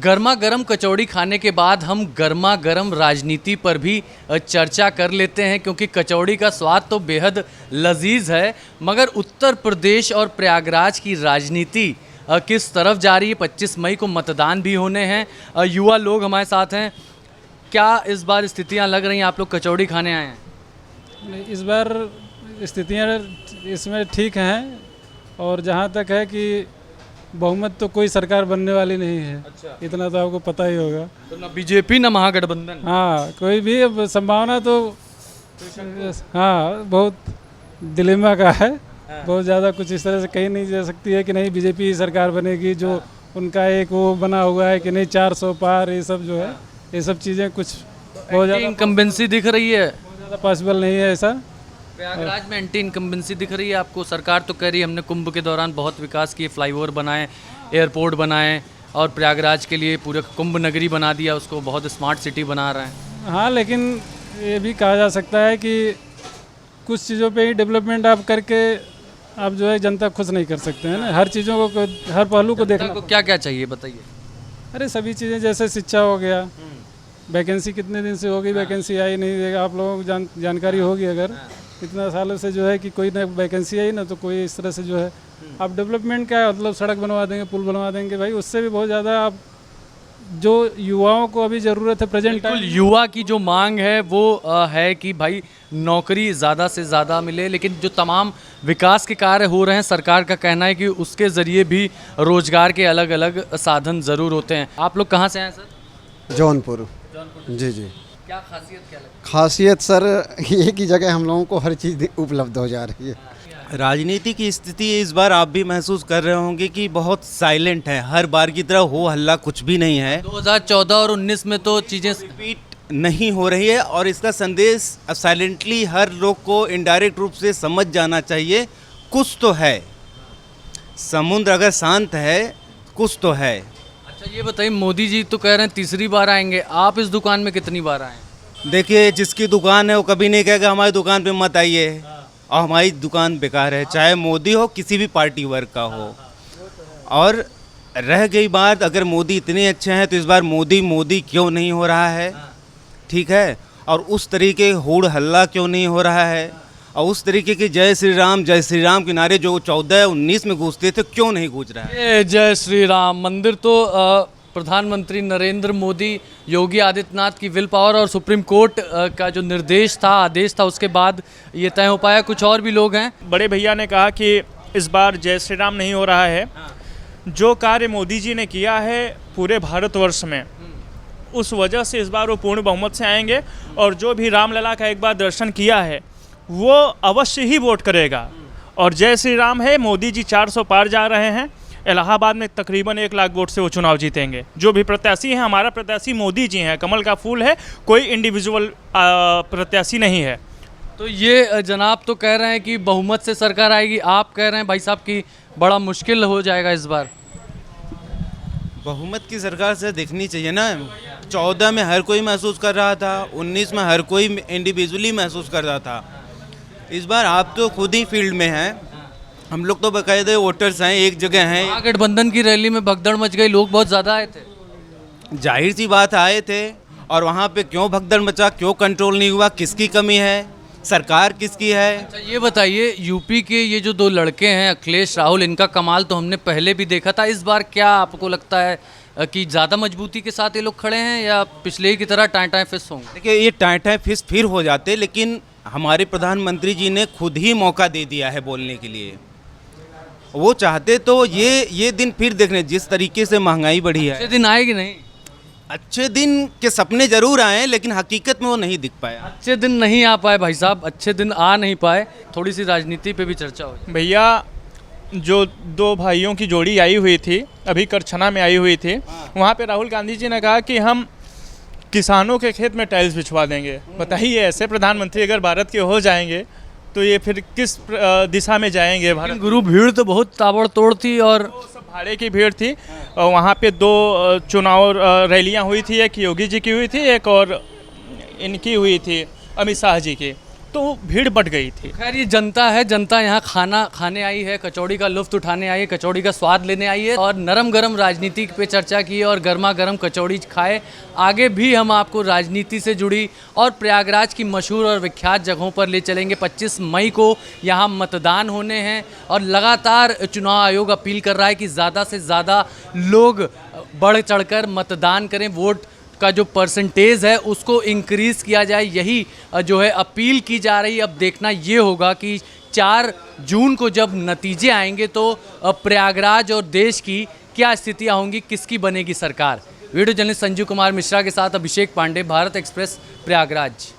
गर्मा गर्म कचौड़ी खाने के बाद हम गर्मा गर्म राजनीति पर भी चर्चा कर लेते हैं, क्योंकि कचौड़ी का स्वाद तो बेहद लजीज है, मगर उत्तर प्रदेश और प्रयागराज की राजनीति किस तरफ जा रही है। 25 मई को मतदान भी होने हैं। युवा लोग हमारे साथ हैं। क्या इस बार स्थितियां लग रही हैं? आप लोग कचौड़ी खाने आए हैं। इस बार स्थितियाँ इसमें ठीक हैं, और जहाँ तक है कि बहुमत तो कोई सरकार बनने वाली नहीं है। अच्छा। इतना तो आपको पता ही होगा। तो ना बीजेपी ना महागठबंधन। हाँ, कोई भी अब संभावना तो हाँ बहुत दिलेमा का है। बहुत ज़्यादा कुछ इस तरह से कही नहीं जा सकती है कि नहीं बीजेपी ही सरकार बनेगी। जो उनका एक वो बना हुआ है कि नहीं 400 पार, ये सब जो है, ये सब चीज़ें कुछ बहुत ज़्यादा इनकम्बेंसी दिख रही है। बहुत ज़्यादा पॉसिबल नहीं है ऐसा। प्रयागराज में एंटी इनकम्बेंसी दिख रही है आपको? सरकार तो कह रही है हमने कुंभ के दौरान बहुत विकास किए, फ्लाईओवर बनाए, एयरपोर्ट बनाए, और प्रयागराज के लिए पूरा कुंभ नगरी बना दिया, उसको बहुत स्मार्ट सिटी बना रहे हैं। हाँ, लेकिन ये भी कहा जा सकता है कि कुछ चीज़ों पे ही डेवलपमेंट आप करके आप जो है जनता खुश नहीं कर सकते हैं ना। हर चीज़ों को, हर पहलू को देखना। को क्या क्या चाहिए बताइए। अरे सभी चीज़ें, जैसे शिक्षा हो गया, वैकेंसी कितने दिन से होगी, वैकेंसी आई नहीं देगा। आप लोगों को जानकारी होगी, अगर इतना सालों से जो है कि कोई ना वैकेंसी आई ना, तो कोई इस तरह से जो है आप डेवलपमेंट का मतलब सड़क बनवा देंगे, पुल बनवा देंगे, भाई उससे भी बहुत ज़्यादा आप जो युवाओं को अभी ज़रूरत है प्रेजेंट टाइम। युवा की जो मांग है वो है कि भाई नौकरी ज़्यादा से ज़्यादा मिले, लेकिन जो तमाम विकास के कार्य हो रहे हैं, सरकार का कहना है कि उसके ज़रिए भी रोजगार के अलग अलग साधन ज़रूर होते हैं। आप लोग कहाँ से हैं सर? जौनपुर। जी जी। क्या खासियत क्या लगती खासियत सर एक ही जगह हम लोगों को हर चीज़ उपलब्ध हो जा रही है। राजनीति की स्थिति इस बार आप भी महसूस कर रहे होंगे कि बहुत साइलेंट है। हर बार की तरह हो हल्ला कुछ भी नहीं है। 2014 और 19 में तो चीज़ें रिपीट नहीं हो रही है, और इसका संदेश साइलेंटली हर लोग को इनडायरेक्ट रूप से समझ जाना चाहिए। कुछ तो है, समुद्र अगर शांत है कुछ तो है। अच्छा ये बताइए, मोदी जी तो कह रहे हैं तीसरी बार आएंगे, आप इस दुकान में कितनी बार आए? देखिए, जिसकी दुकान है वो कभी नहीं कहेगा हमारी दुकान पे मत आइए, और हमारी दुकान बेकार है, चाहे मोदी हो किसी भी पार्टी वर्ग का हो। और रह गई बात, अगर मोदी इतने अच्छे हैं तो इस बार मोदी क्यों नहीं हो रहा है, ठीक है, और उस तरीके होड़ हल्ला क्यों नहीं हो रहा है, और उस तरीके के जय श्री राम के नारे जो 14-19 में गूंजते थे क्यों नहीं गूंज रहा है। ये जय श्री राम मंदिर तो प्रधानमंत्री नरेंद्र मोदी, योगी आदित्यनाथ की विल पावर और सुप्रीम कोर्ट का जो निर्देश था, आदेश था, उसके बाद ये तय हो पाया। कुछ और भी लोग हैं। बड़े भैया ने कहा कि इस बार जय श्री राम नहीं हो रहा है। जो कार्य मोदी जी ने किया है पूरे भारतवर्ष में, उस वजह से इस बार वो पूर्ण बहुमत से आएंगे, और जो भी रामलला का एक बार दर्शन किया है वो अवश्य ही वोट करेगा। और जय श्री राम है, मोदी जी 400 पार जा रहे हैं। इलाहाबाद में तकरीबन 1 लाख वोट से वो चुनाव जीतेंगे। जो भी प्रत्याशी हैं, हमारा प्रत्याशी मोदी जी हैं, कमल का फूल है, कोई इंडिविजुअल प्रत्याशी नहीं है। तो ये जनाब तो कह रहे हैं कि बहुमत से सरकार आएगी, आप कह रहे हैं भाई साहब कि बड़ा मुश्किल हो जाएगा इस बार। बहुमत की सरकार से दिखनी चाहिए ना। 14 में हर कोई महसूस कर रहा था, 19 में हर कोई इंडिविजुअली महसूस कर रहा था। इस बार आप तो खुद ही फील्ड में हैं, हम लोग तो बाकायदे वोटर्स हैं, एक जगह हैं। महागठबंधन की रैली में भगदड़ मच गई, लोग बहुत ज़्यादा आए थे। जाहिर सी बात आए थे, और वहाँ पे क्यों भगदड़ मचा, क्यों कंट्रोल नहीं हुआ, किसकी कमी है, सरकार किसकी है? अच्छा ये बताइए, यूपी के ये जो 2 लड़के हैं अखिलेश राहुल, इनका कमाल तो हमने पहले भी देखा था। इस बार क्या आपको लगता है कि ज़्यादा मजबूती के साथ ये लोग खड़े हैं, या पिछले की तरह टाँय फिस होंगे? देखिए, ये टाँय फिस फिर हो जाते, लेकिन हमारे प्रधानमंत्री जी ने खुद ही मौका दे दिया है बोलने के लिए। वो चाहते तो ये दिन फिर देखने, जिस तरीके से महंगाई बढ़ी है। अच्छे दिन आएगी नहीं? अच्छे दिन के सपने जरूर आए, लेकिन हकीकत में वो नहीं दिख पाया। अच्छे दिन नहीं आ पाए भाई साहब, अच्छे दिन आ नहीं पाए। थोड़ी सी राजनीति पे भी चर्चा हो। भैया, जो 2 भाइयों की जोड़ी आई हुई थी, अभी करछना में आई हुई थी, वहाँ पे राहुल गांधी जी ने कहा कि हम किसानों के खेत में टाइल्स बिछवा देंगे। बताइए, ऐसे प्रधानमंत्री अगर भारत के हो जाएंगे तो ये फिर किस दिशा में जाएंगे भारत? गुरु भीड़ तो बहुत ताबड़तोड़ थी, और सब भाड़े की भीड़ थी। और वहाँ पे 2 चुनाव रैलियाँ हुई थी, एक योगी जी की हुई थी, एक और इनकी हुई थी अमित शाह जी की। तो भीड़ बढ़ गई थी। खैर ये जनता है, जनता यहाँ खाना खाने आई है, कचौड़ी का लुत्फ उठाने आई है, कचौड़ी का स्वाद लेने आई है और नरम गरम राजनीति पे चर्चा की और गर्मा गर्म कचौड़ी खाए। आगे भी हम आपको राजनीति से जुड़ी और प्रयागराज की मशहूर और विख्यात जगहों पर ले चलेंगे। 25 मई को यहाँ मतदान होने हैं और लगातार चुनाव आयोग अपील कर रहा है कि ज़्यादा से ज़्यादा लोग बढ़ चढ़कर मतदान करें, वोट का जो परसेंटेज है उसको इंक्रीज़ किया जाए, यही जो है अपील की जा रही। अब देखना ये होगा कि 4 जून को जब नतीजे आएंगे तो प्रयागराज और देश की क्या स्थितियां होंगी, किसकी बनेगी सरकार। वीडियो जर्नलिस्ट संजीव कुमार मिश्रा के साथ अभिषेक पांडे, भारत एक्सप्रेस, प्रयागराज।